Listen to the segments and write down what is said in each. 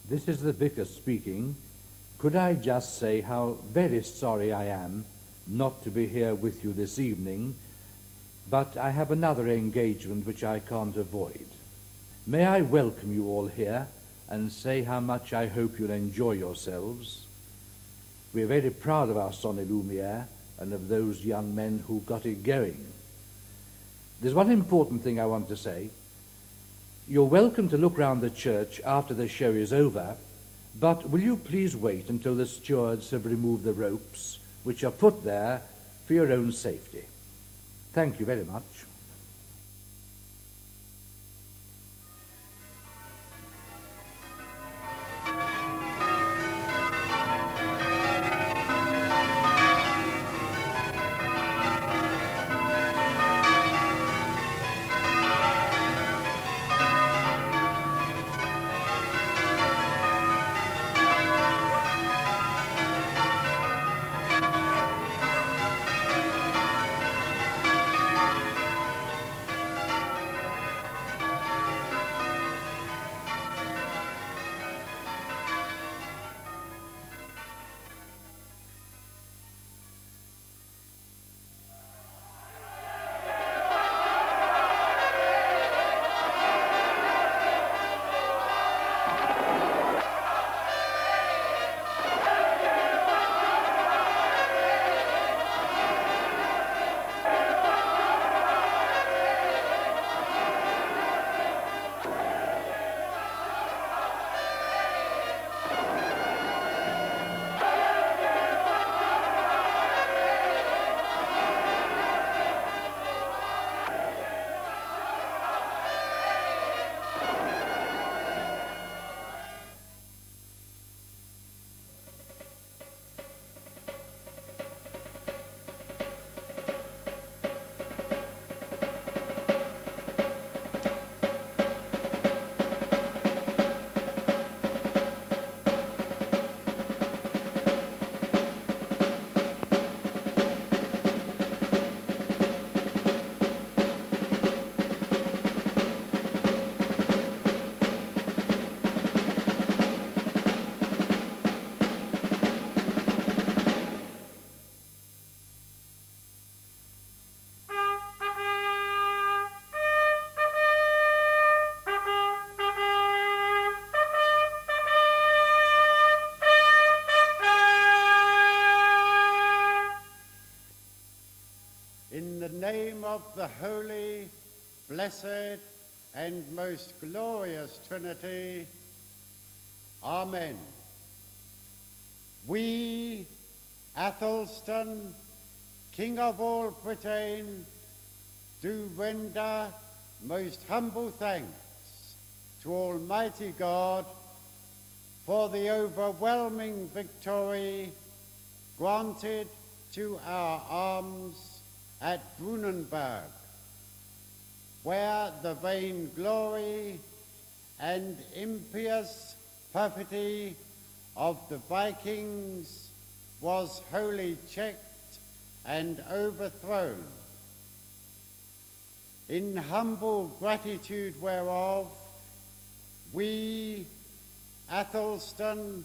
This is the Vicar speaking. Could I just say how very sorry I am not to be here with you this evening, but I have another engagement which I can't avoid. May I welcome you all here and say how much I hope you'll enjoy yourselves. We're very proud of our son Lumière and of those young men who got it going. There's one important thing I want to say. You're welcome to look round the church after the show is over, but will you please wait until the stewards have removed the ropes, which are put there for your own safety. Thank you very much. In the name of the Holy, Blessed, and Most Glorious Trinity, Amen. We, Athelstan, King of all Britain, do render most humble thanks to Almighty God for the overwhelming victory granted to our arms at Brunanburg, where the vain glory and impious perfidy of the Vikings was wholly checked and overthrown. In humble gratitude whereof, we, Athelstan,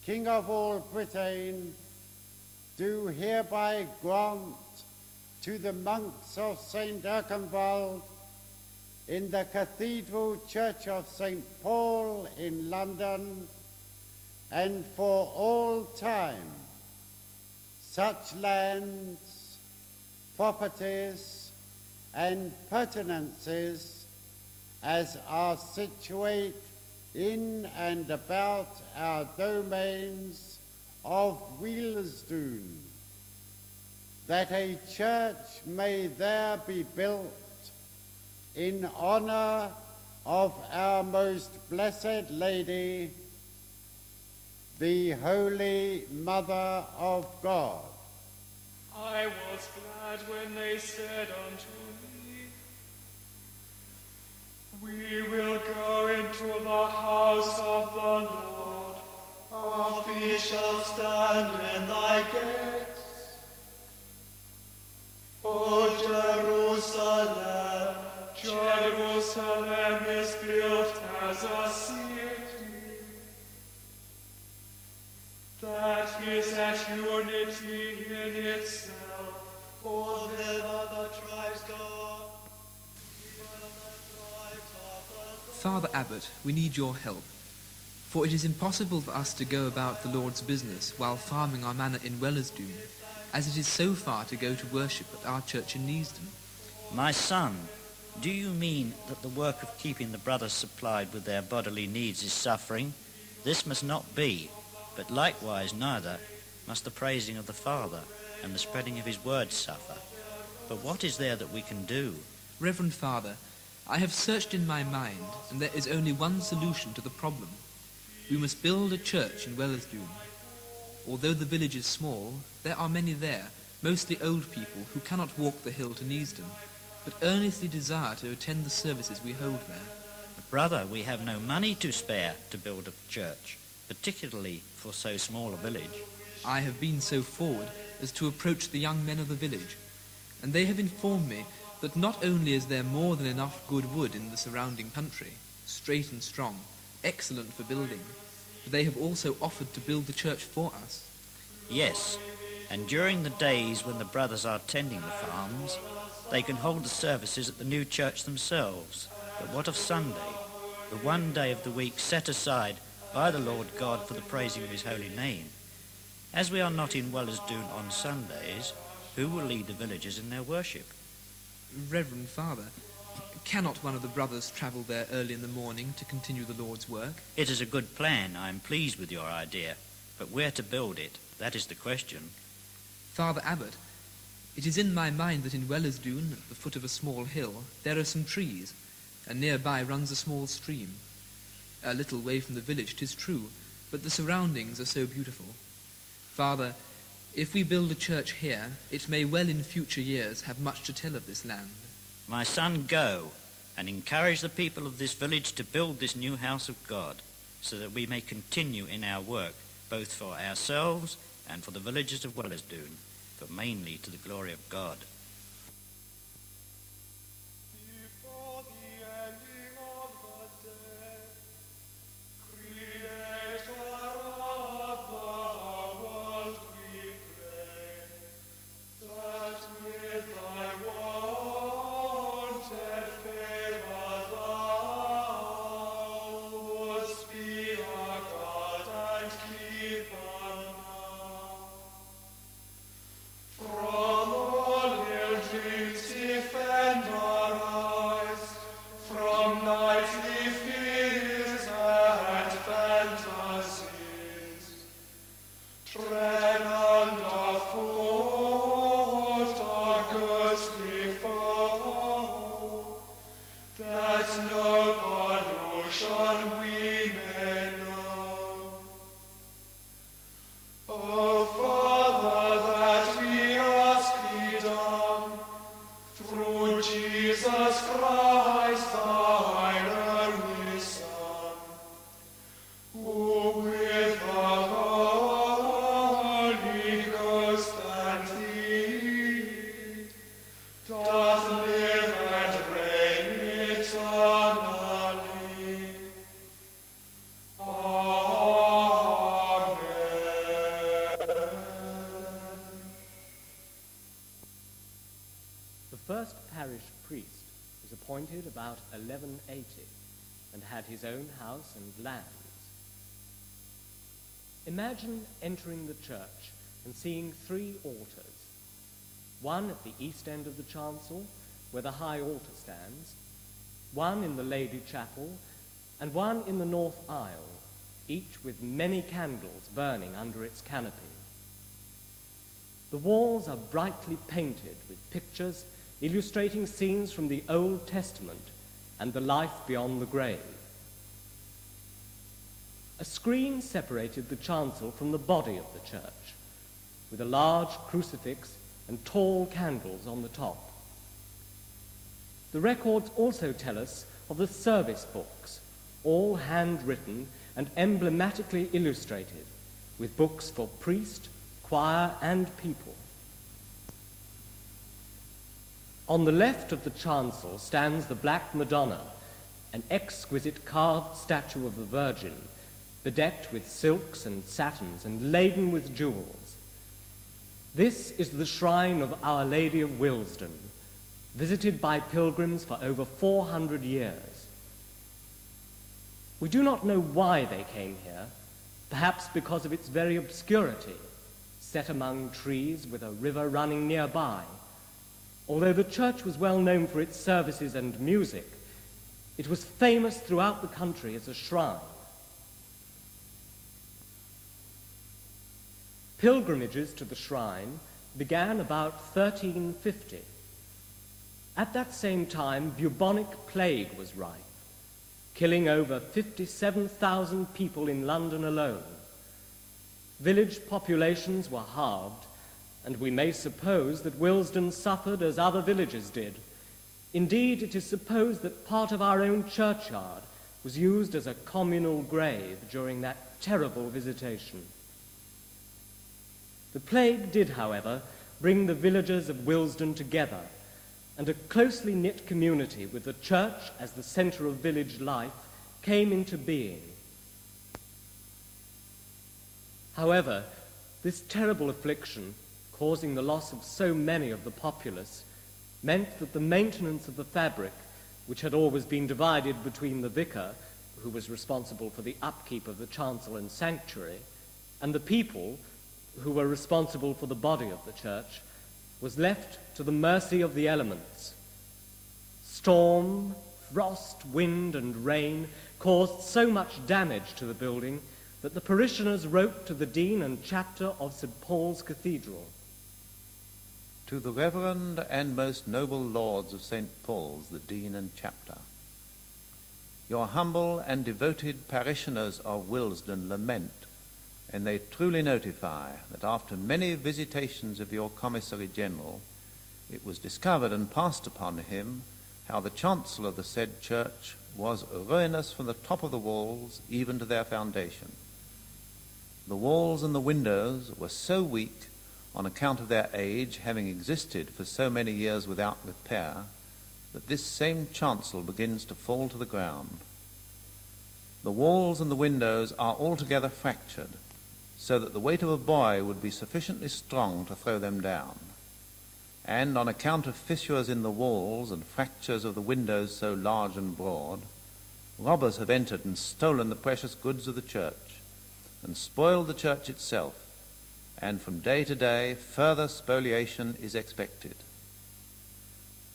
King of all Britain, do hereby grant to the monks of St. Erkenwald in the Cathedral Church of St. Paul in London, and for all time, such lands, properties, and pertinences as are situate in and about our domains of Willesden, that a church may there be built in honor of our most blessed Lady, the Holy Mother of God. I was glad when they said unto me, we will go into the house of the Lord, our feet shall stand in thy gates. O Jerusalem, Jerusalem is built as a city, that is at unity in itself. For then are the tribes God. Father Abbot, we need your help, for it is impossible for us to go about the Lord's business while farming our manor in Willesden, as it is so far to go to worship at our church in Willesden. My son, do you mean that the work of keeping the brothers supplied with their bodily needs is suffering? This must not be, but likewise neither must the praising of the Father and the spreading of his word suffer. But what is there that we can do? Reverend Father, I have searched in my mind, and there is only one solution to the problem. We must build a church in Willesden. Although the village is small, there are many there, mostly old people who cannot walk the hill to Willesden, but earnestly desire to attend the services we hold there. Brother, we have no money to spare to build a church, particularly for so small a village. I have been so forward as to approach the young men of the village, and they have informed me that not only is there more than enough good wood in the surrounding country, straight and strong, excellent for building, but they have also offered to build the church for us. Yes, and during the days when the brothers are tending the farms, they can hold the services at the new church themselves. But what of Sunday, the one day of the week set aside by the Lord God for the praising of his holy name? As we are not in Willesden on Sundays, who will lead the villagers in their worship? Reverend Father, cannot one of the brothers travel there early in the morning to continue the Lord's work? It is a good plan. I am pleased with your idea. But where to build it, that is the question. Father Abbot, it is in my mind that in Willesden, at the foot of a small hill, there are some trees, and nearby runs a small stream. A little way from the village, 'tis true, but the surroundings are so beautiful. Father, if we build a church here, it may well in future years have much to tell of this land. My son, go and encourage the people of this village to build this new house of God, so that we may continue in our work, both for ourselves and for the villagers of Willesden, but mainly to the glory of God. Before the ending of the day, Creator of the world, we pray, that with thy wonted favor thou wouldst be our God and keeper now. From all ill dreams defend our eyes, from nightly fears and fantasies. Tread underfoot our ghostly foe, that no pollution we may know. O Father, that we ask thee done, through Jesus Christ, thine only Son, who with the Holy Ghost and thee doth live and reign eternally. The first parish priest was appointed about 1180 and had his own house and lands. Imagine entering the church and seeing 3 altars, one at the east end of the chancel where the high altar stands, one in the Lady Chapel, and one in the north aisle, each with many candles burning under its canopy. The walls are brightly painted with pictures illustrating scenes from the Old Testament and the life beyond the grave. A screen separated the chancel from the body of the church, with a large crucifix and tall candles on the top. The records also tell us of the service books, all handwritten and emblematically illustrated, with books for priest, choir, and people. On the left of the chancel stands the Black Madonna, an exquisite carved statue of the Virgin, bedecked with silks and satins and laden with jewels. This is the shrine of Our Lady of Willesden, visited by pilgrims for over 400 years. We do not know why they came here, perhaps because of its very obscurity, set among trees with a river running nearby. Although the church was well known for its services and music, it was famous throughout the country as a shrine. Pilgrimages to the shrine began about 1350. At that same time, bubonic plague was rife, killing over 57,000 people in London alone. Village populations were halved, and we may suppose that Willesden suffered as other villages did. Indeed, it is supposed that part of our own churchyard was used as a communal grave during that terrible visitation. The plague did, however, bring the villagers of Willesden together, and a closely knit community with the church as the centre of village life came into being. However, this terrible affliction, causing the loss of so many of the populace, meant that the maintenance of the fabric, which had always been divided between the vicar, who was responsible for the upkeep of the chancel and sanctuary, and the people, who were responsible for the body of the church, was left to the mercy of the elements. Storm, frost, wind, and rain caused so much damage to the building that the parishioners wrote to the Dean and Chapter of St. Paul's Cathedral. To the Reverend and most noble Lords of St. Paul's, the Dean and Chapter, your humble and devoted parishioners of Willesden lament, and they truly notify that after many visitations of your Commissary General, it was discovered and passed upon him how the chancel of the said church was ruinous from the top of the walls even to their foundation. The walls and the windows were so weak, on account of their age having existed for so many years without repair, that this same chancel begins to fall to the ground. The walls and the windows are altogether fractured, so that the weight of a boy would be sufficiently strong to throw them down. And on account of fissures in the walls and fractures of the windows so large and broad, robbers have entered and stolen the precious goods of the church, and spoiled the church itself, and from day to day further spoliation is expected.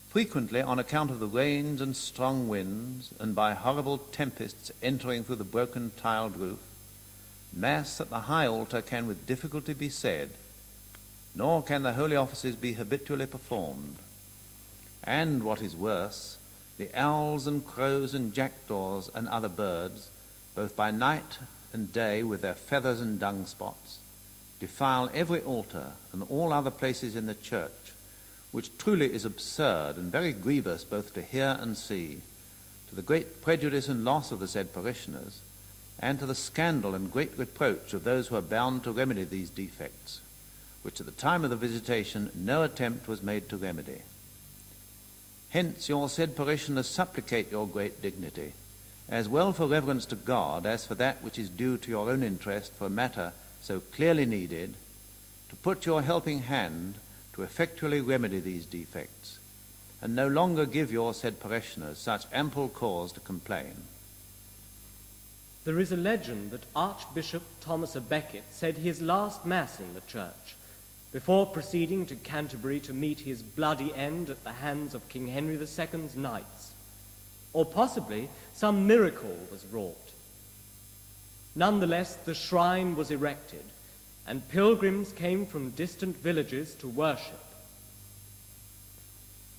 Frequently, on account of the rains and strong winds, and by horrible tempests entering through the broken tiled roof, Mass at the high altar can with difficulty be said, nor can the holy offices be habitually performed. And what is worse, the owls and crows and jackdaws and other birds, both by night and day with their feathers and dung spots, defile every altar and all other places in the church, which truly is absurd and very grievous both to hear and see, to the great prejudice and loss of the said parishioners, and to the scandal and great reproach of those who are bound to remedy these defects, which at the time of the visitation no attempt was made to remedy. Hence your said parishioners supplicate your great dignity, as well for reverence to God as for that which is due to your own interest for a matter so clearly needed, to put your helping hand to effectually remedy these defects, and no longer give your said parishioners such ample cause to complain. There is a legend that Archbishop Thomas à Becket said his last Mass in the church before proceeding to Canterbury to meet his bloody end at the hands of King Henry II's knights. Or possibly some miracle was wrought. Nonetheless, the shrine was erected, and pilgrims came from distant villages to worship.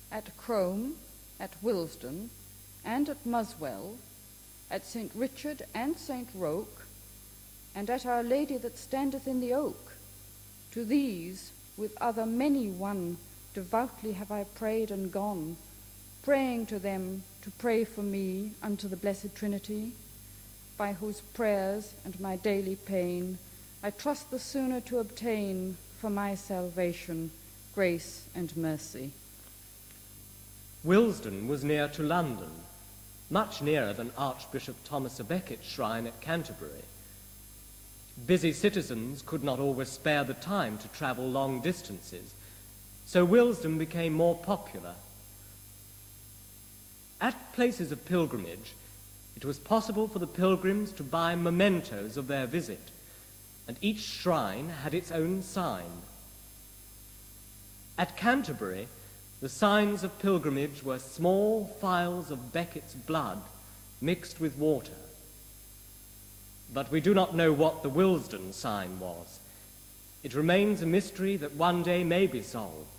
At Crome, at Willesden, and at Muswell, at St. Richard and St. Roke, and at Our Lady that standeth in the oak, to these, with other many one, devoutly have I prayed and gone, praying to them to pray for me unto the Blessed Trinity, by whose prayers and my daily pain I trust the sooner to obtain for my salvation grace and mercy. Willesden was near to London, much nearer than Archbishop Thomas à Becket's shrine at Canterbury, Busy citizens could not always spare the time to travel long distances, so Willesden became more popular. At places of pilgrimage, it was possible for the pilgrims to buy mementos of their visit, and each shrine had its own sign. At Canterbury, the signs of pilgrimage were small phials of Becket's blood mixed with water. But we do not know what the Willesden sign was. It remains a mystery that one day may be solved.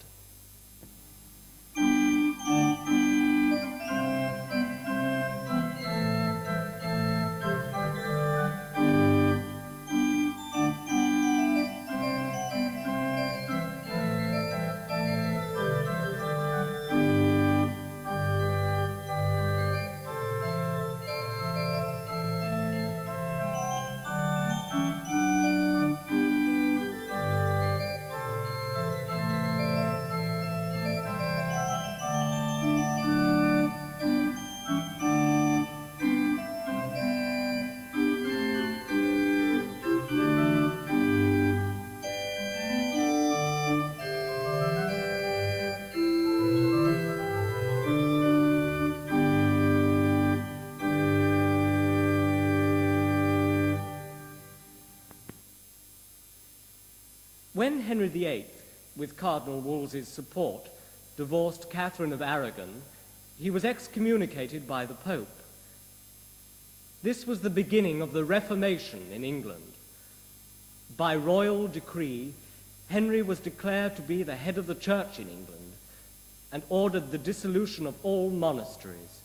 When Henry VIII, with Cardinal Wolsey's support, divorced Catherine of Aragon, he was excommunicated by the Pope. This was the beginning of the Reformation in England. By royal decree, Henry was declared to be the head of the church in England and ordered the dissolution of all monasteries.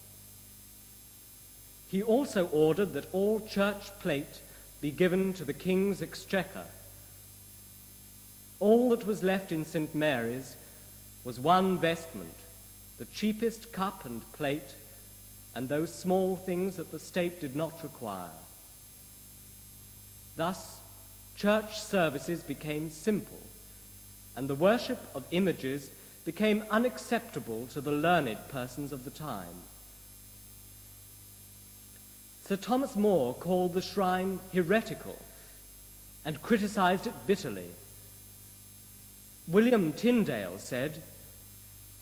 He also ordered that all church plate be given to the king's exchequer. All that was left in St. Mary's was one vestment, the cheapest cup and plate, and those small things that the state did not require. Thus, church services became simple, and the worship of images became unacceptable to the learned persons of the time. Sir Thomas More called the shrine heretical and criticized it bitterly. William Tyndale said,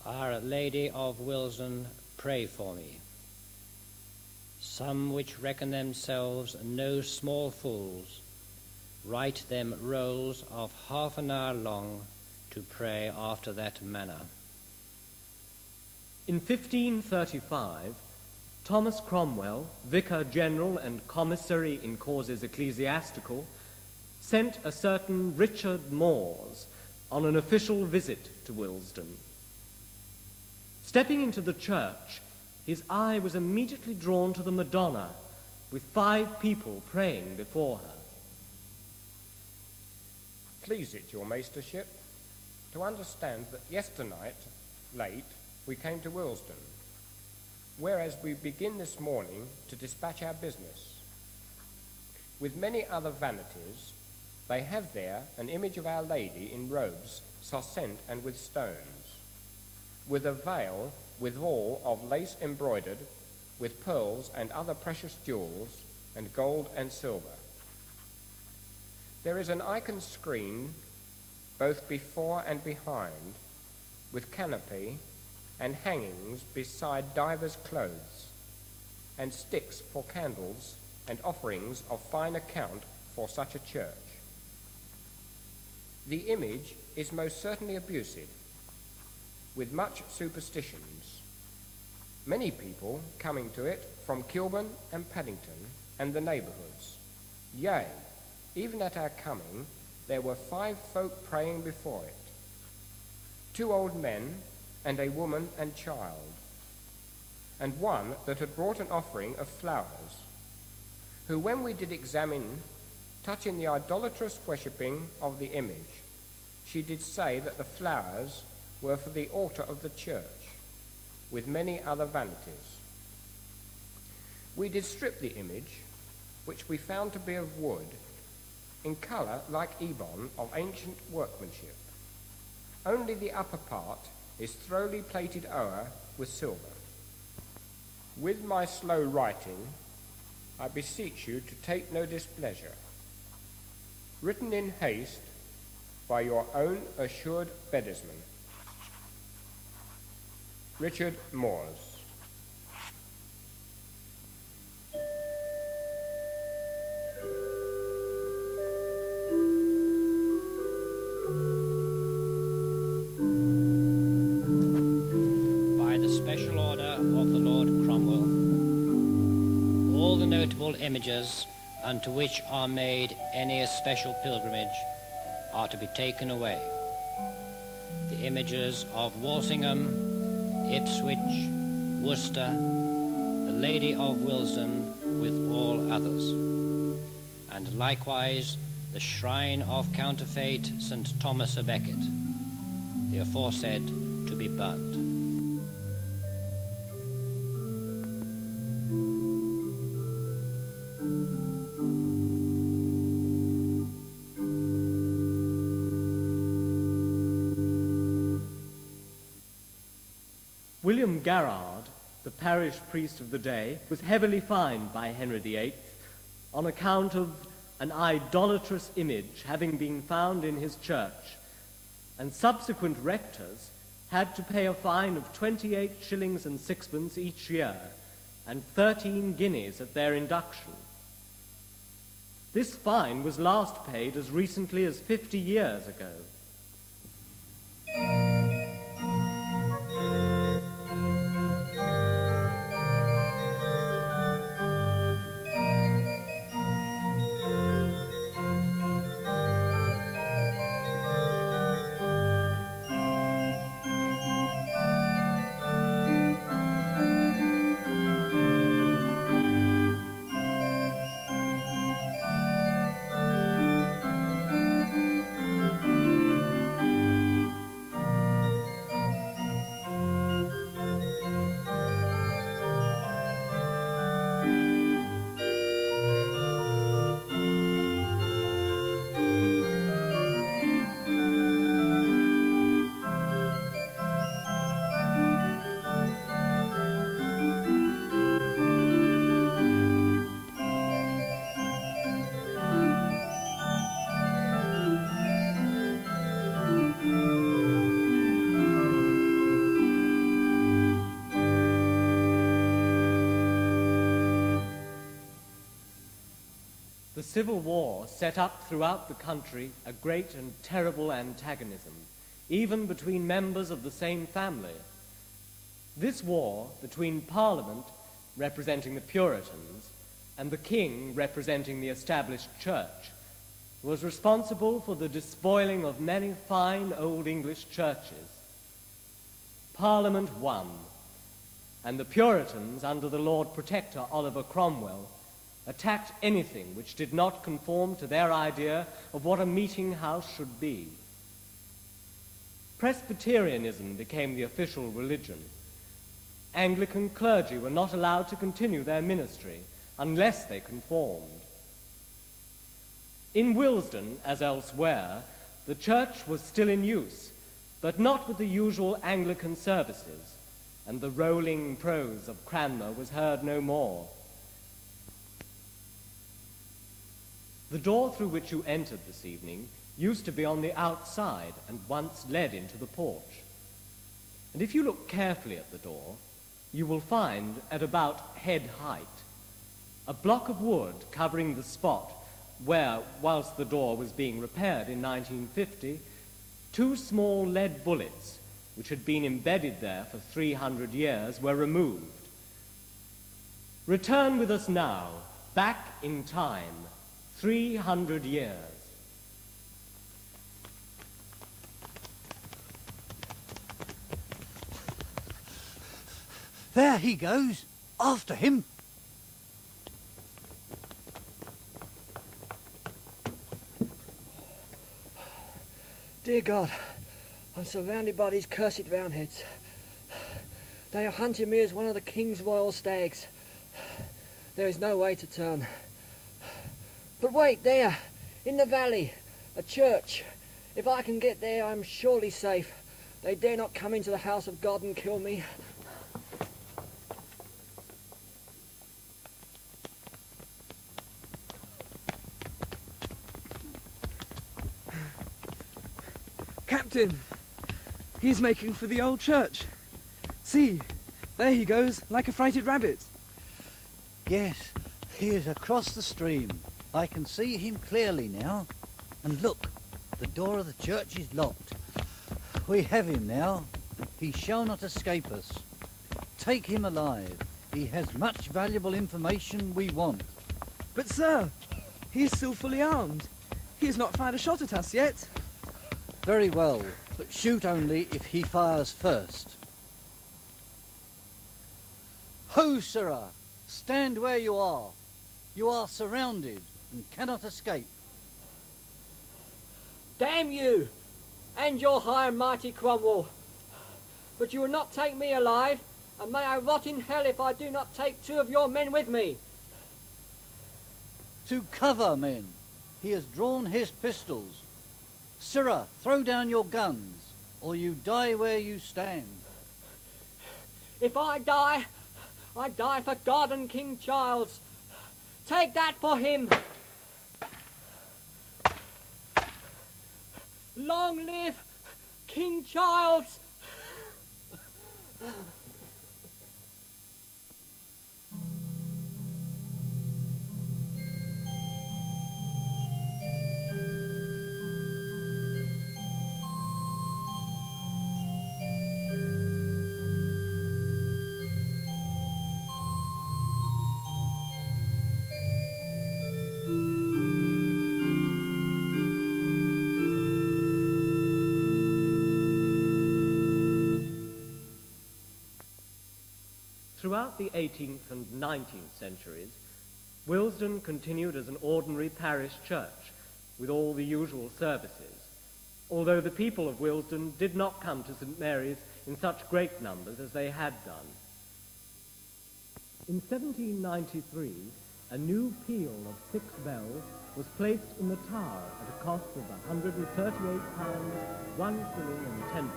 Our Lady of Willesden, pray for me. Some which reckon themselves no small fools, write them rolls of half an hour long to pray after that manner. In 1535, Thomas Cromwell, Vicar General and Commissary in causes ecclesiastical, sent a certain Richard Moores on an official visit to Willesden. Stepping into the church, his eye was immediately drawn to the Madonna, with 5 people praying before her. Please it your maestership to understand that yesternight, late, we came to Willesden, whereas we begin this morning to dispatch our business. With many other vanities, they have there an image of Our Lady in robes sarcent and with stones, with a veil withal of lace embroidered, with pearls and other precious jewels, and gold and silver. There is an icon screen both before and behind, with canopy and hangings beside divers clothes, and sticks for candles and offerings of fine account for such a church. The image is most certainly abusive, with much superstitions, many people coming to it from Kilburn and Paddington and the neighbourhoods. Yea, even at our coming, there were 5 folk praying before it, 2 old men and a woman and child, and one that had brought an offering of flowers, who when we did examine, touching the idolatrous worshipping of the image, she did say that the flowers were for the altar of the church, with many other vanities. We did strip the image, which we found to be of wood, in colour like ebon of ancient workmanship. Only the upper part is thoroughly plated o'er with silver. With my slow writing, I beseech you to take no displeasure. written in haste by your own assured bedesman, Richard Moores. By the special order of the Lord Cromwell, all the notable images unto which are made any especial pilgrimage are to be taken away. The images of Walsingham, Ipswich, Worcester, the Lady of Willesden, with all others, and likewise the shrine of counterfeit St. Thomas a Becket, the aforesaid to be burnt. William Garrard, the parish priest of the day, was heavily fined by Henry VIII on account of an idolatrous image having been found in his church, and subsequent rectors had to pay a fine of 28 shillings and sixpence each year and 13 guineas at their induction. This fine was last paid as recently as 50 years ago. The Civil War set up throughout the country a great and terrible antagonism, even between members of the same family. This war between Parliament, representing the Puritans, and the King, representing the established church, was responsible for the despoiling of many fine old English churches. Parliament won, and the Puritans, under the Lord Protector Oliver Cromwell, attacked anything which did not conform to their idea of what a meeting house should be. Presbyterianism became the official religion. Anglican clergy were not allowed to continue their ministry unless they conformed. In Willesden, as elsewhere, the church was still in use, but not with the usual Anglican services, and the rolling prose of Cranmer was heard no more. The door through which you entered this evening used to be on the outside and once led into the porch. And if you look carefully at the door, you will find, at about head height, a block of wood covering the spot where, whilst the door was being repaired in 1950, 2 small lead bullets, which had been embedded there for 300 years, were removed. Return with us now, back in time, 300 years. There he goes. After him. Dear God, I'm surrounded by these cursed Roundheads. They are hunting me as one of the King's royal stags. There is no way to turn. But wait, there, in the valley, a church. If I can get there, I'm surely safe. They dare not come into the house of God and kill me. Captain, he's making for the old church. See, there he goes, like a frightened rabbit. Yes, he is across the stream. I can see him clearly now. And look, the door of the church is locked. We have him now. He shall not escape us. Take him alive. He has much valuable information we want. But sir, he is still fully armed. He has not fired a shot at us yet. Very well, but shoot only if he fires first. Ho, sirrah! Stand where you are. You are surrounded and cannot escape. Damn you, and your high and mighty Cromwell. But you will not take me alive, and may I rot in hell if I do not take 2 of your men with me. To cover, men. He has drawn his pistols. Sirrah, throw down your guns, or you die where you stand. If I die for God and King Charles. Take that for him. Long live King Charles. Throughout the 18th and 19th centuries, Willesden continued as an ordinary parish church with all the usual services, although the people of Willesden did not come to St. Mary's in such great numbers as they had done. In 1793, a new peal of 6 bells was placed in the tower at a cost of £138, 1 shilling and 10 pence.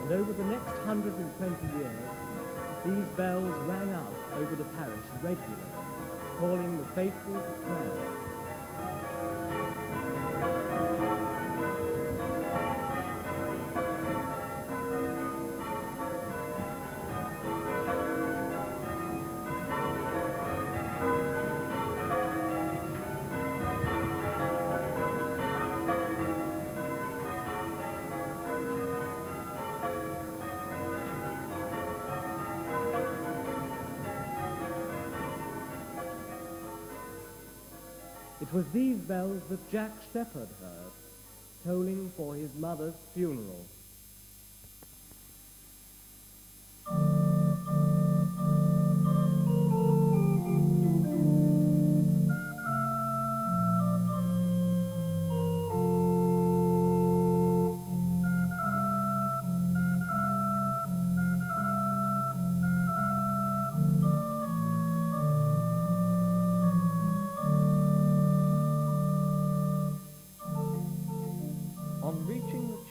And over the next 120 years, these bells rang out over the parish regularly, calling the faithful to prayer. It was these bells that Jack Shepherd heard, tolling for his mother's funeral.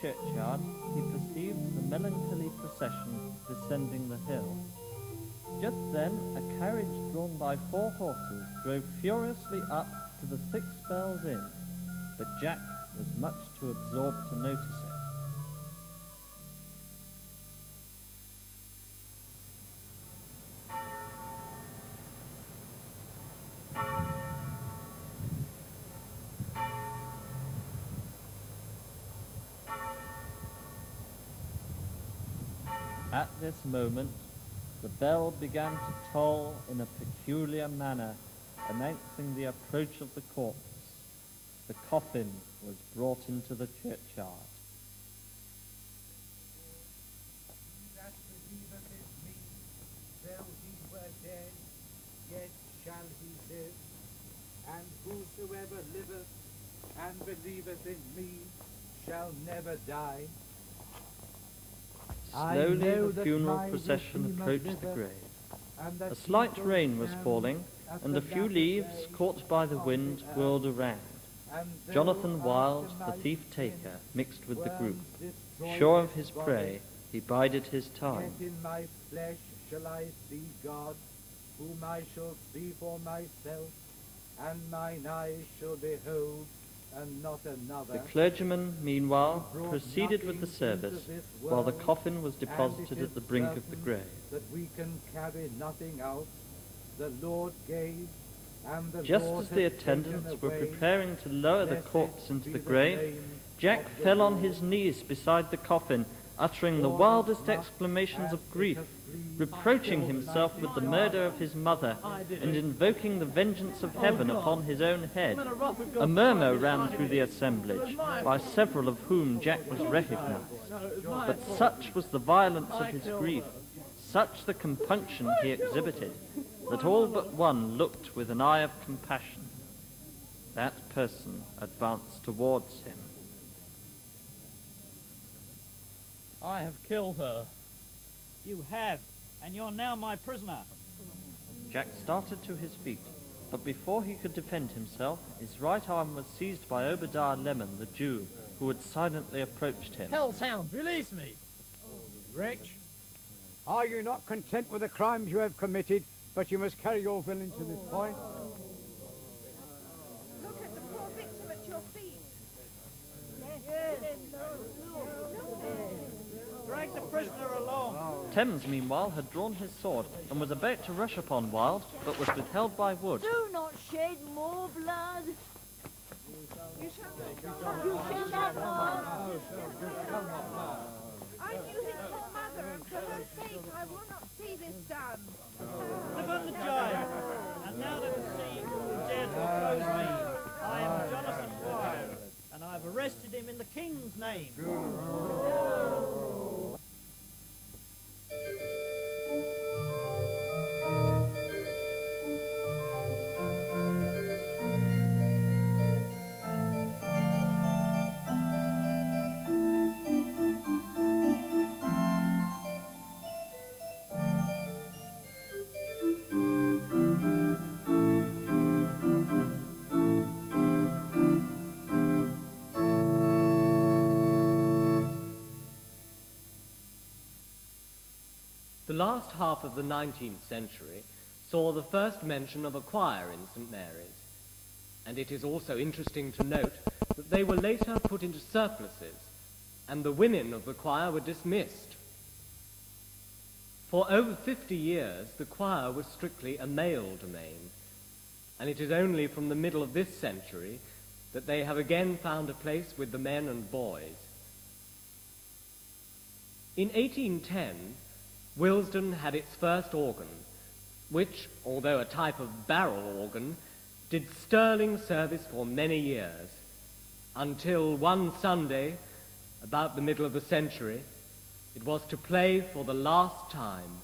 Churchyard, he perceived the melancholy procession descending the hill. Just then, a carriage drawn by 4 horses drove furiously up to the 6 bells inn, but Jack was much too absorbed to notice it. At this moment, the bell began to toll in a peculiar manner, announcing the approach of the corpse. The coffin was brought into the churchyard. That believeth in me, though he were dead, yet shall he live. And whosoever liveth and believeth in me shall never die. Slowly the funeral procession approached the grave. A slight rain was falling, and a few leaves, caught by the wind, whirled around. Jonathan Wild, the thief-taker, mixed with the group. Sure of his prey, he bided his time. Yet in my flesh shall I see God, whom I shall see for myself, and mine eyes shall behold and not another. The clergyman, meanwhile, proceeded with the service, while the coffin was deposited at the brink of the grave. That we can carry nothing out, the Lord gave, and the Just Lord as the has attendants taken were away. preparing to lower the Blessed corpse into be the the grave, name Jack of the fell on Lord. his knees beside the coffin, uttering the For wildest not exclamations as of it grief, has pleased reproaching God himself with the murder of his mother, and invoking the vengeance of heaven upon his own head. A murmur ran through the assemblage, by several of whom Jack was recognized. But such was the violence of his grief, such the compunction he exhibited, that all but one looked with an eye of compassion. That person advanced towards him. I have killed her. You have, and you're now my prisoner. Jack started to his feet, but before he could defend himself, his right arm was seized by Obadiah Lemon, the Jew, who had silently approached him. Hellhound, release me! Wretch, are you not content with the crimes you have committed, but you must carry your villain to this point? Look at the poor victim at your feet. Drag the prisoner along. Thames, meanwhile, had drawn his sword and was about to rush upon Wilde, but was withheld by Wood. Do not shed more blood. You shall not harm. I knew his poor mother, and for her sake I will not see this done. Live on the giant, and now let us see who dare to oppose me. I am Jonathan Wilde, and I have arrested him in the King's name. The last half of the 19th century saw the first mention of a choir in St. Mary's, and it is also interesting to note that they were later put into surplices, and the women of the choir were dismissed. For over 50 years, the choir was strictly a male domain, and it is only from the middle of this century that they have again found a place with the men and boys. In 1810, Willesden had its first organ, which, although a type of barrel organ, did sterling service for many years, until one Sunday, about the middle of the century, it was to play for the last time.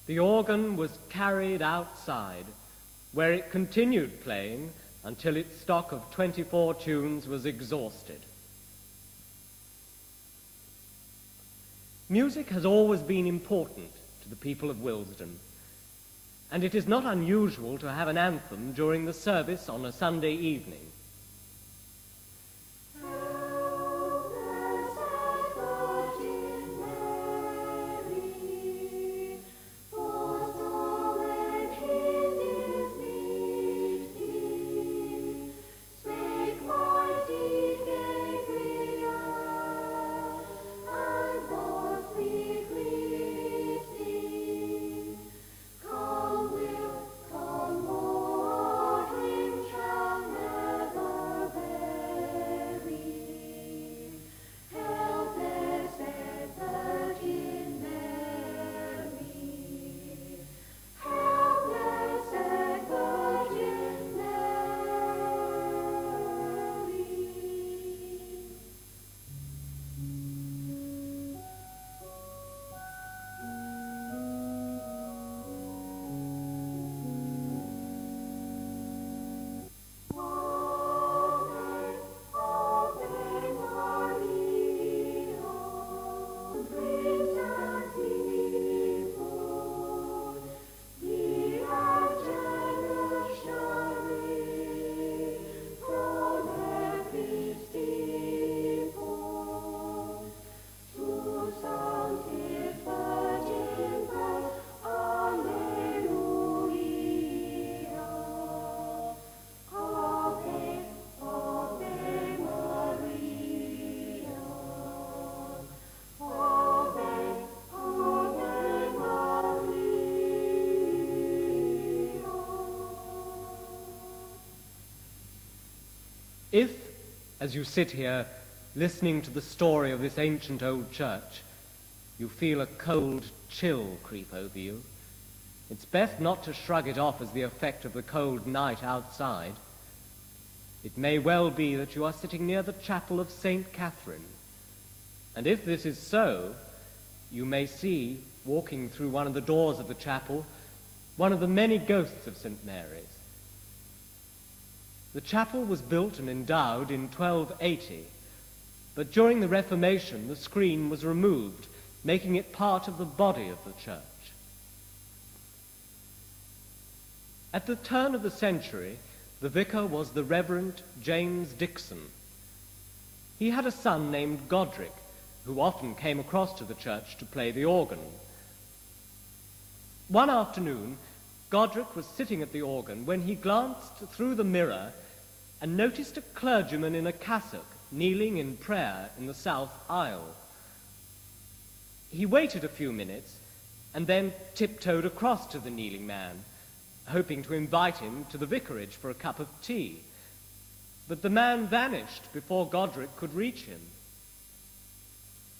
The organ was carried outside, where it continued playing until its stock of 24 tunes was exhausted. Music has always been important to the people of Willesden, and it is not unusual to have an anthem during the service on a Sunday evening. For so it is me If, as you sit here listening to the story of this ancient old church, you feel a cold chill creep over you, it's best not to shrug it off as the effect of the cold night outside. It may well be that you are sitting near the chapel of St. Catherine, and if this is so, you may see, walking through one of the doors of the chapel, one of the many ghosts of St. Mary's. The chapel was built and endowed in 1280, but during the Reformation the screen was removed, making it part of the body of the church. At the turn of the century, the vicar was the Rev. James Dixon. He had a son named Godric, who often came across to the church to play the organ. One afternoon, Godric was sitting at the organ when he glanced through the mirror and noticed a clergyman in a cassock kneeling in prayer in the south aisle. He waited a few minutes and then tiptoed across to the kneeling man, hoping to invite him to the vicarage for a cup of tea. But the man vanished before Godric could reach him.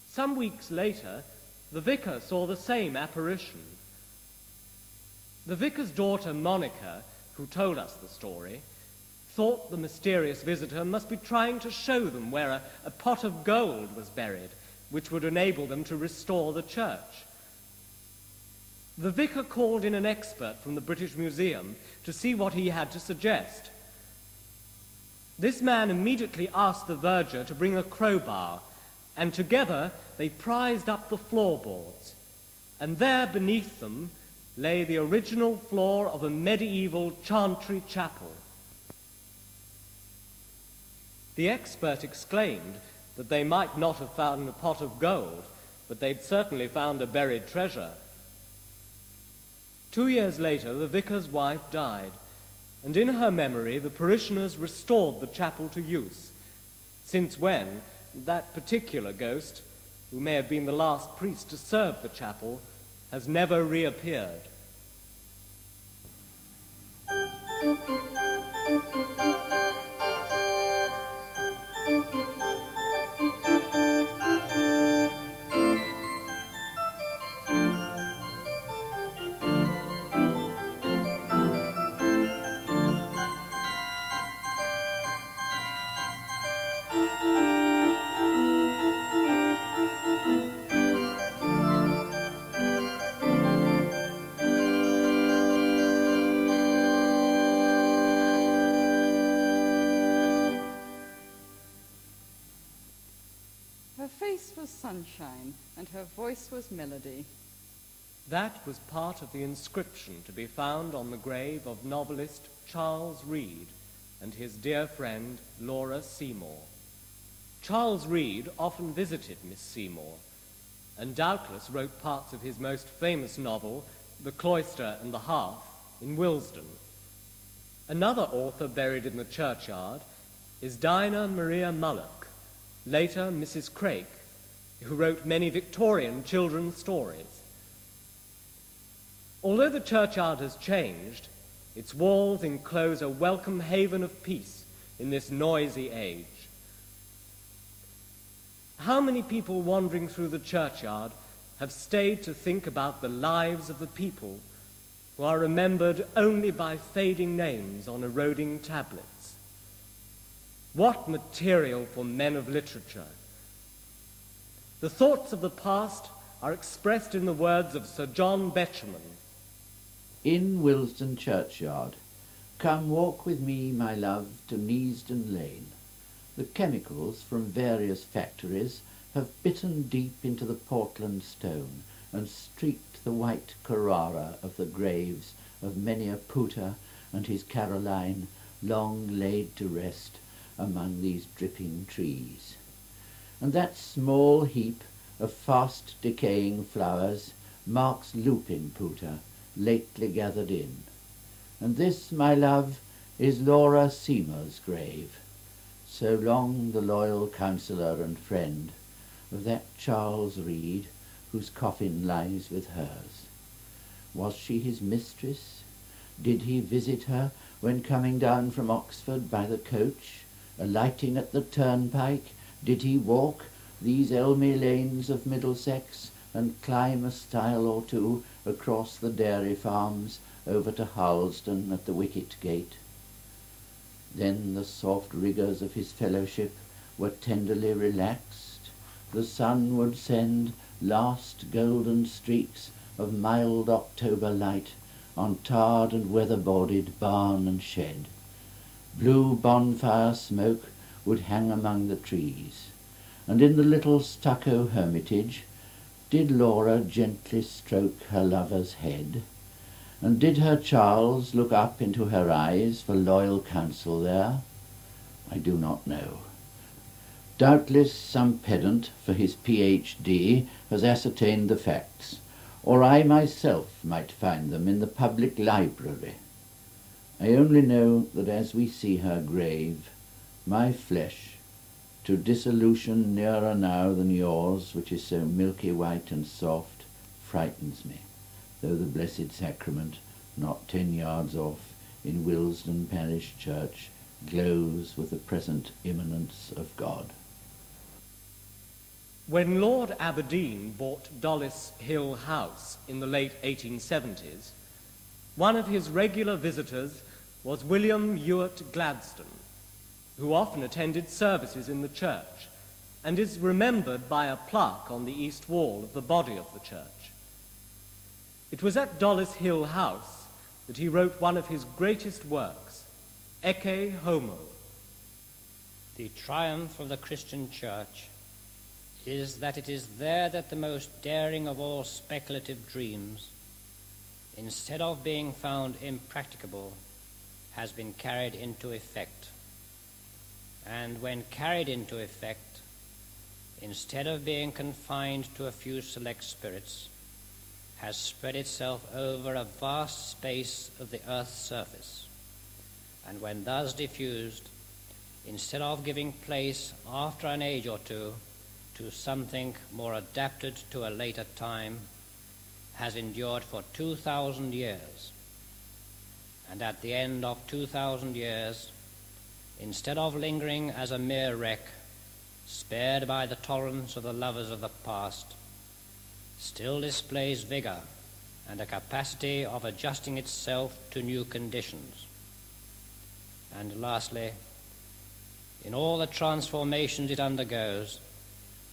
Some weeks later, the vicar saw the same apparition. The vicar's daughter, Monica, who told us the story, thought the mysterious visitor must be trying to show them where a pot of gold was buried, which would enable them to restore the church. The vicar called in an expert from the British Museum to see what he had to suggest. This man immediately asked the verger to bring a crowbar, and together they prized up the floorboards, and there beneath them lay the original floor of a medieval chantry chapel. The expert exclaimed that they might not have found a pot of gold, but they'd certainly found a buried treasure. 2 years later, the vicar's wife died, and in her memory the parishioners restored the chapel to use, since when that particular ghost, who may have been the last priest to serve the chapel, has never reappeared. Her face was sunshine, and her voice was melody. That was part of the inscription to be found on the grave of novelist Charles Reade and his dear friend Laura Seymour. Charles Reade often visited Miss Seymour, and doubtless wrote parts of his most famous novel, The Cloister and the Hearth, in Willesden. Another author buried in the churchyard is Dinah Maria Mullock, later Mrs. Craik, who wrote many Victorian children's stories. Although the churchyard has changed, its walls enclose a welcome haven of peace in this noisy age. How many people wandering through the churchyard have stayed to think about the lives of the people who are remembered only by fading names on eroding tablets? What material for men of literature! The thoughts of the past are expressed in the words of Sir John Betjeman. In Willesden Churchyard, come walk with me, my love, to Neasden Lane. The chemicals from various factories have bitten deep into the Portland stone and streaked the white Carrara of the graves of many a Pooter and his Caroline, long laid to rest among these dripping trees. And that small heap of fast decaying flowers marks Lupin Pooter, lately gathered in. And this, my love, is Laura Seymour's grave, so long the loyal counsellor and friend of that Charles Reade whose coffin lies with hers. Was she his mistress? Did he visit her when coming down from Oxford by the coach, alighting at the turnpike, did he walk these elmy lanes of Middlesex, and climb a stile or two across the dairy farms over to Harlesden at the wicket gate. Then the soft rigours of his fellowship were tenderly relaxed. The sun would send last golden streaks of mild October light on tarred and weather-boarded barn and shed. Blue bonfire smoke would hang among the trees, and in the little stucco hermitage did Laura gently stroke her lover's head, and did her Charles look up into her eyes for loyal counsel there? I do not know. Doubtless some pedant for his Ph.D. has ascertained the facts, or I myself might find them in the public library. I only know that as we see her grave, my flesh, to dissolution nearer now than yours, which is so milky white and soft, frightens me, though the Blessed Sacrament, not 10 yards off, in Willesden Parish Church, glows with the present immanence of God. When Lord Aberdeen bought Dollis Hill House in the late 1870s, one of his regular visitors was William Ewart Gladstone, who often attended services in the church and is remembered by a plaque on the east wall of the body of the church. It was at Dollis Hill House that he wrote one of his greatest works, Ecce Homo. The triumph of the Christian church is that it is there that the most daring of all speculative dreams, instead of being found impracticable, has been carried into effect. And when carried into effect, instead of being confined to a few select spirits, has spread itself over a vast space of the earth's surface. And when thus diffused, instead of giving place after an age or two to something more adapted to a later time, has endured for 2,000 years. And at the end of 2,000 years, instead of lingering as a mere wreck, spared by the torrents of the lovers of the past, still displays vigor and a capacity of adjusting itself to new conditions. And lastly, in all the transformations it undergoes,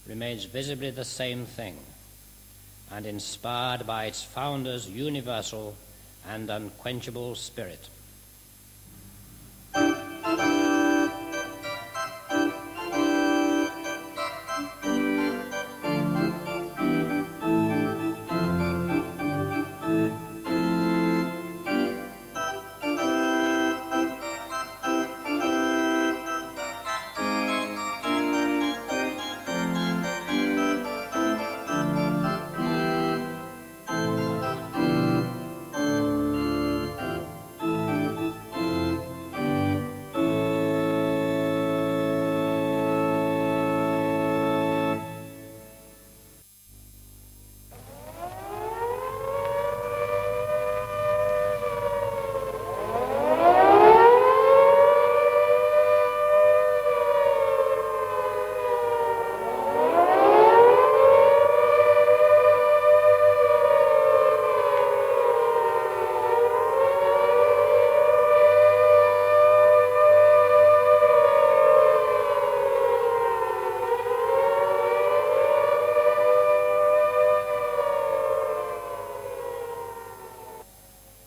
remains visibly the same thing, and inspired by its founder's universal and unquenchable spirit.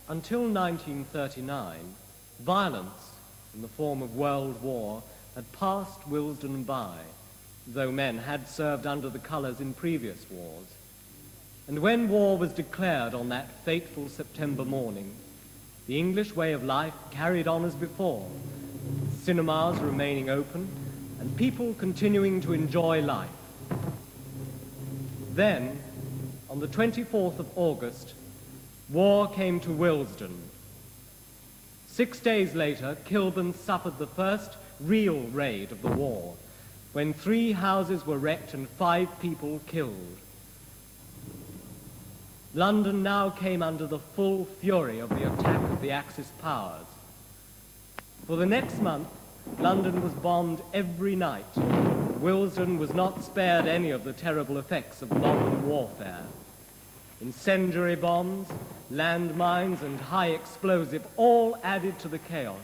Until 1939, violence in the form of world war had passed Willesden by, though men had served under the colours in previous wars. And when war was declared on that fateful September morning, the English way of life carried on as before, cinemas remaining open and people continuing to enjoy life. Then, on the 24th of August, war came to Willesden. 6 days later, Cullen suffered the first real raid of the war, when 3 houses were wrecked and 5 people killed. London now came under the full fury of the attack of the Axis powers. For the next month, London was bombed every night. Willesden was not spared any of the terrible effects of modern warfare. Incendiary bombs, landmines, and high explosive all added to the chaos.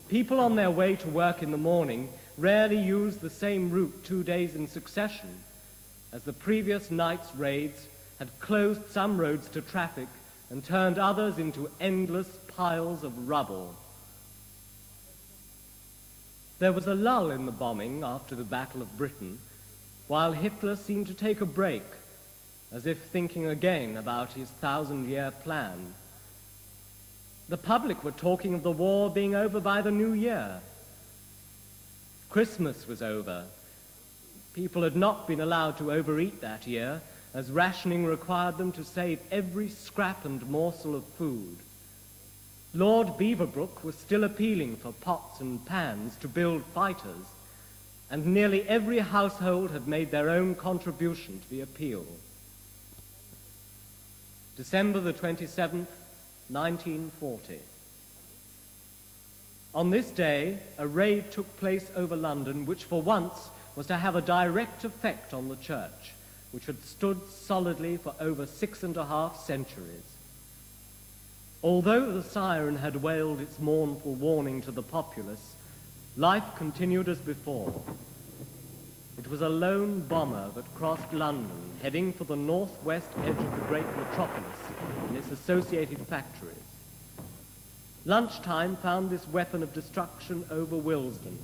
People on their way to work in the morning rarely used the same route 2 days in succession, as the previous night's raids had closed some roads to traffic and turned others into endless piles of rubble. There was a lull in the bombing after the Battle of Britain, while Hitler seemed to take a break, as if thinking again about his 1,000-year plan. The public were talking of the war being over by the new year. Christmas was over. People had not been allowed to overeat that year, as rationing required them to save every scrap and morsel of food. Lord Beaverbrook was still appealing for pots and pans to build fighters, and nearly every household had made their own contribution to the appeal. December the 27th, 1940. On this day, a raid took place over London which for once was to have a direct effect on the church, which had stood solidly for over 6.5 centuries. Although the siren had wailed its mournful warning to the populace, life continued as before. It was a lone bomber that crossed London, heading for the northwest edge of the great metropolis and its associated factories. Lunchtime found this weapon of destruction over Willesden,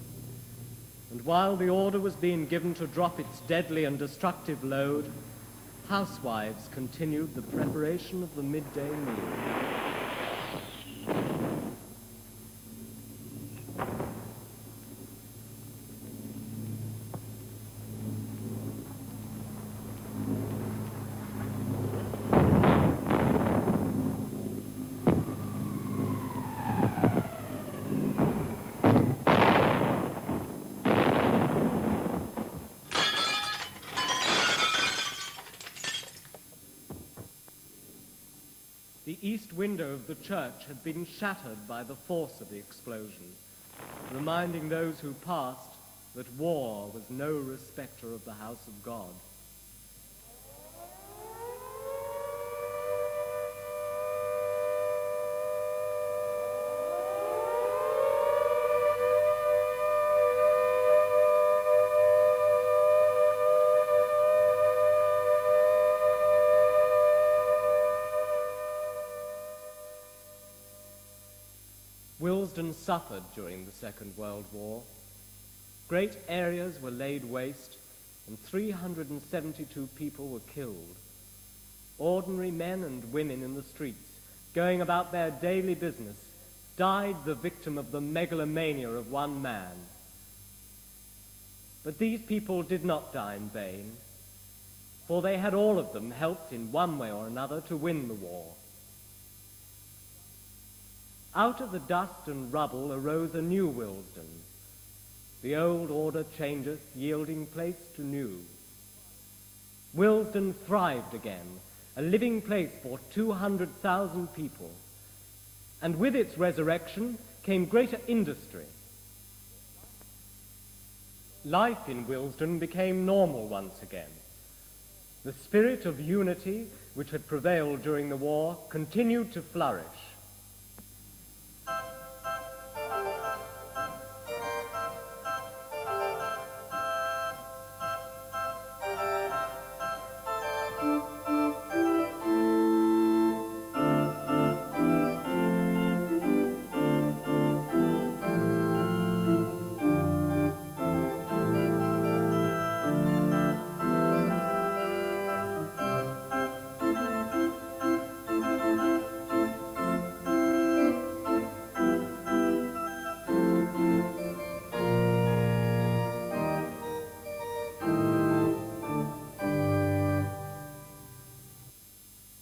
and while the order was being given to drop its deadly and destructive load, housewives continued the preparation of the midday meal. The east window of the church had been shattered by the force of the explosion, reminding those who passed that war was no respecter of the house of God. Willesden suffered during the Second World War. Great areas were laid waste, and 372 people were killed. Ordinary men and women in the streets, going about their daily business, died the victim of the megalomania of one man. But these people did not die in vain, for they had all of them helped in one way or another to win the war. Out of the dust and rubble arose a new Willesden. The old order changeth, yielding place to new. Willesden thrived again, a living place for 200,000 people. And with its resurrection came greater industry. Life in Willesden became normal once again. The spirit of unity which had prevailed during the war continued to flourish.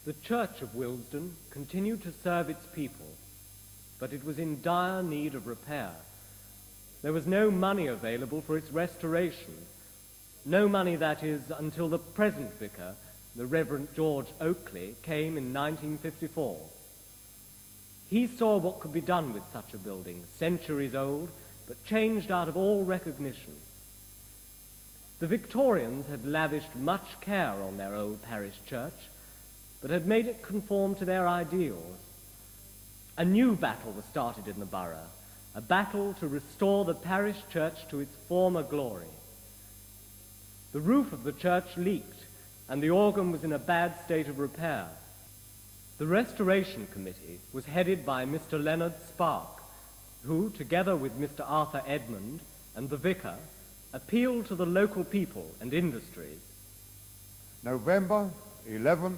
The Church of Willesden continued to serve its people, but it was in dire need of repair. There was no money available for its restoration. No money, that is, until the present vicar, the Rev.George Oakley, came in 1954. He saw what could be done with such a building, centuries old, but changed out of all recognition. The Victorians had lavished much care on their old parish church, but had made it conform to their ideals. A new battle was started in the borough, a battle to restore the parish church to its former glory. The roof of the church leaked, and the organ was in a bad state of repair. The Restoration Committee was headed by Mr. Leonard Spark, who, together with Mr. Arthur Edmund and the Vicar, appealed to the local people and industries. November 11th,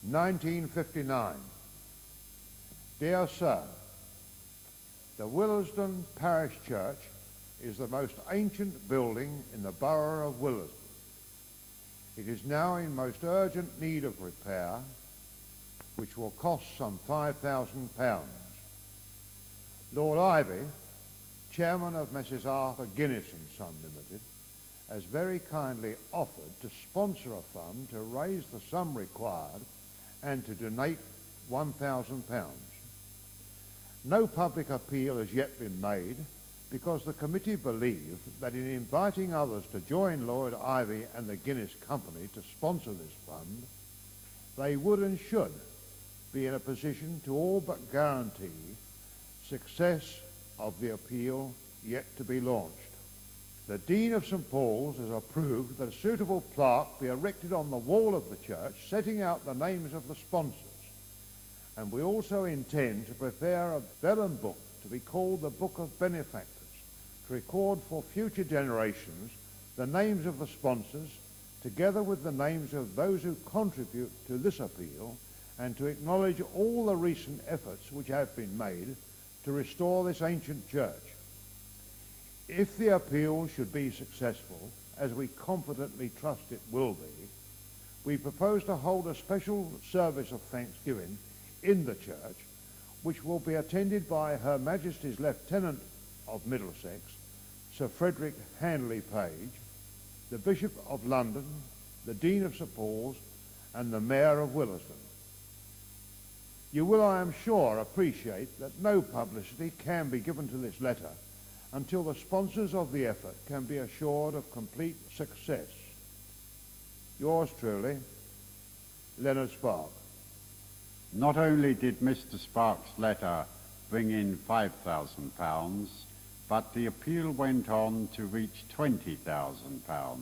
1959. Dear Sir, the Willesden Parish Church is the most ancient building in the borough of Willesden. It is now in most urgent need of repair, which will cost some £5,000. Lord Ivy, chairman of Messrs. Arthur Guinness and Son Limited, has very kindly offered to sponsor a fund to raise the sum required and to donate £1,000. No public appeal has yet been made because the committee believe that in inviting others to join Lord Ivy and the Guinness Company to sponsor this fund, they would and should be in a position to all but guarantee success of the appeal yet to be launched. The Dean of St. Paul's has approved that a suitable plaque be erected on the wall of the church setting out the names of the sponsors, and we also intend to prepare a vellum book to be called the Book of Benefactors, to record for future generations the names of the sponsors together with the names of those who contribute to this appeal, and to acknowledge all the recent efforts which have been made to restore this ancient church. If the appeal should be successful, as we confidently trust it will be, we propose to hold a special service of thanksgiving in the church, which will be attended by Her Majesty's Lieutenant of Middlesex, Sir Frederick Handley Page, the Bishop of London, the Dean of St. Paul's, and the Mayor of Willesden. You will, I am sure, appreciate that no publicity can be given to this letter until the sponsors of the effort can be assured of complete success. Yours truly, Leonard Spark. Not only did Mr. Spark's letter bring in £5,000, but the appeal went on to reach £20,000,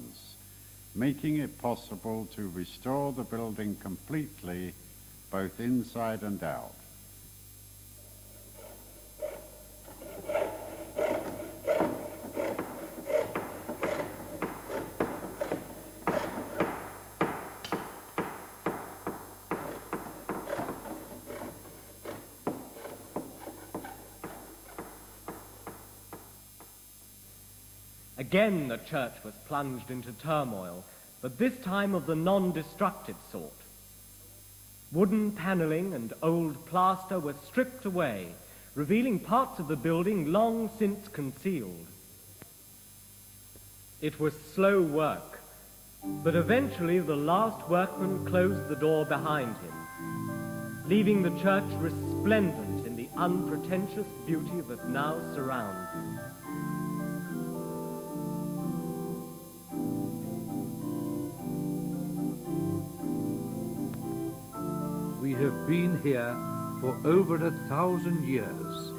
making it possible to restore the building completely, both inside and out. Again the church was plunged into turmoil, but this time of the non-destructive sort. Wooden panelling and old plaster were stripped away, revealing parts of the building long since concealed. It was slow work, but eventually the last workman closed the door behind him, leaving the church resplendent in the unpretentious beauty that now surrounds it. We have been here for over 1,000 years,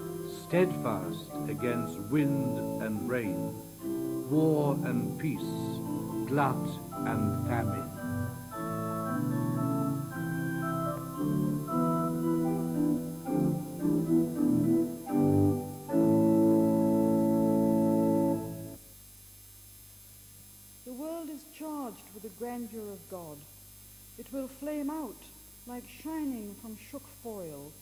steadfast against wind and rain, war and peace, glut and famine. The world is charged with the grandeur of God. It will flame out like shining from shook foil.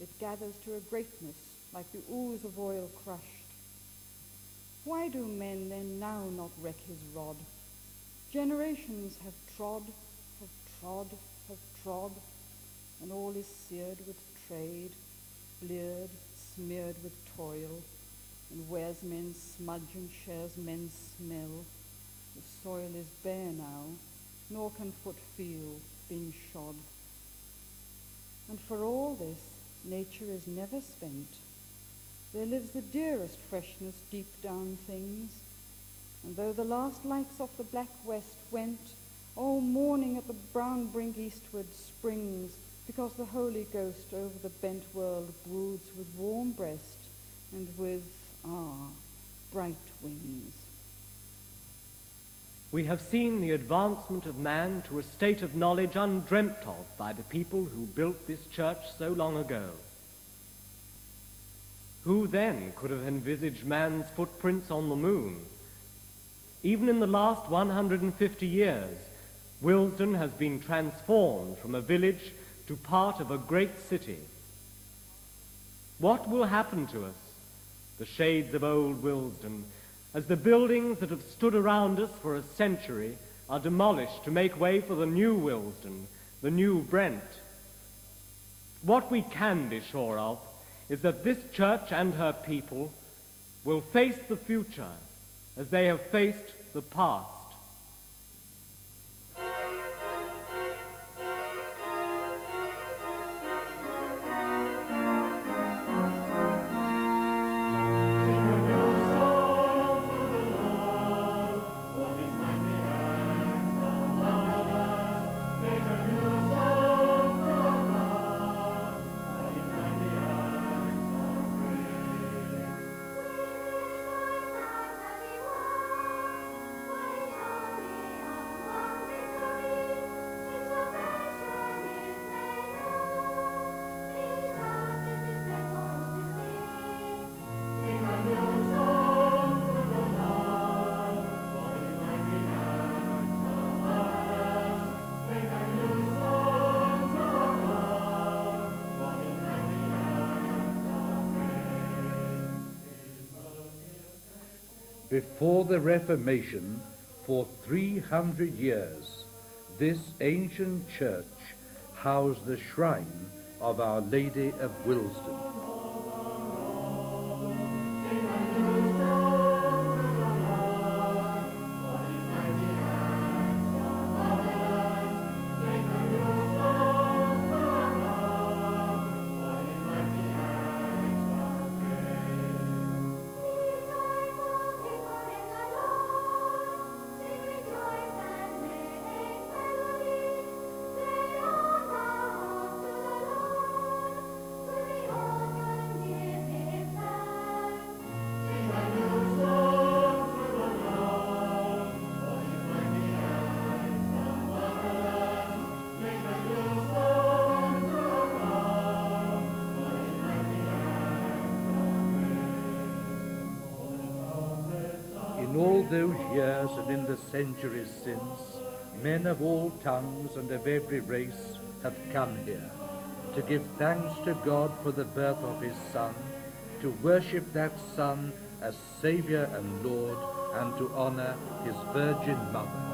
It gathers to a greatness like the ooze of oil crushed. Why do men then now not wreck his rod? Generations have trod, and all is seared with trade, bleared, smeared with toil, and wears men's smudge and shares men's smell. The soil is bare now, nor can foot feel being shod. And for all this, nature is never spent. there lives the dearest freshness deep down things. And though the last lights off the black west went, all morning at the brown brink eastward springs, because the Holy Ghost over the bent world broods with warm breast and with, bright wings. We have seen the advancement of man to a state of knowledge undreamt of by the people who built this church so long ago. Who then could have envisaged man's footprints on the moon? Even in the last 150 years, Willesden has been transformed from a village to part of a great city. What will happen to us, the shades of old Willesden, as the buildings that have stood around us for a century are demolished to make way for the new Willesden, the new Brent? What we can be sure of is that this church and her people will face the future as they have faced the past. Before the Reformation, for 300 years, this ancient church housed the shrine of Our Lady of Willesden. In all those years and in the centuries since, men of all tongues and of every race have come here to give thanks to God for the birth of his Son, to worship that Son as Saviour and Lord, and to honour his Virgin Mother.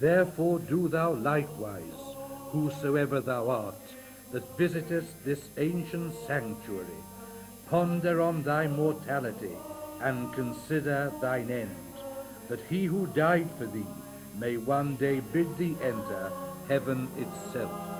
Therefore do thou likewise, whosoever thou art, that visitest this ancient sanctuary, ponder on thy mortality, and consider thine end, that he who died for thee may one day bid thee enter heaven itself.